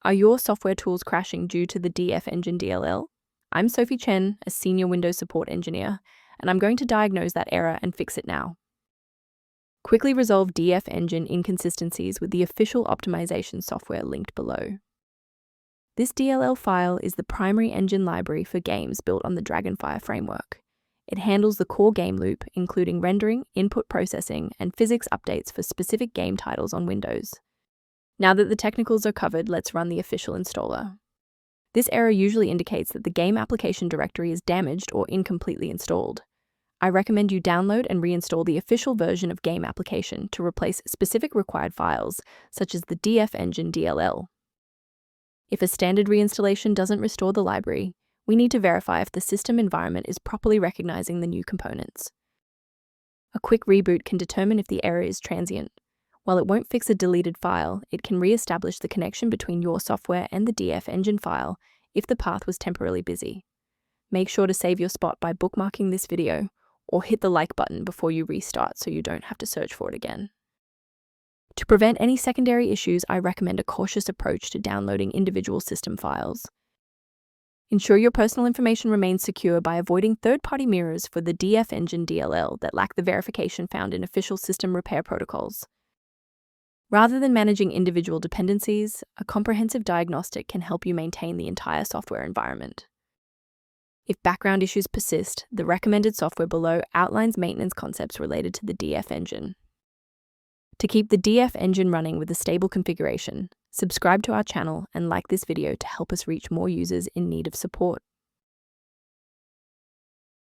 Are your software tools crashing due to the Dfengine.dll? I'm Sophie Chen, a senior Windows support engineer, and I'm going to diagnose that error and fix it now. Quickly resolve Dfengine inconsistencies with the official optimization software linked below. This DLL file is the primary engine library for games built on the Dragonfire framework. It handles the core game loop, including rendering, input processing, and physics updates for specific game titles on Windows. Now that the technicals are covered, let's run the official installer. This error usually indicates that the game application directory is damaged or incompletely installed. I recommend you download and reinstall the official version of game application to replace specific required files, such as the Dfengine.dll. If a standard reinstallation doesn't restore the library, we need to verify if the system environment is properly recognizing the new components. A quick reboot can determine if the error is transient. While it won't fix a deleted file, it can re-establish the connection between your software and the Dfengine file if the path was temporarily busy. Make sure to save your spot by bookmarking this video, or hit the like button before you restart so you don't have to search for it again. To prevent any secondary issues, I recommend a cautious approach to downloading individual system files. Ensure your personal information remains secure by avoiding third-party mirrors for the Dfengine.dll that lack the verification found in official system repair protocols. Rather than managing individual dependencies, a comprehensive diagnostic can help you maintain the entire software environment. If background issues persist, the recommended software below outlines maintenance concepts related to the Dfengine. To keep the Dfengine running with a stable configuration, subscribe to our channel and like this video to help us reach more users in need of support.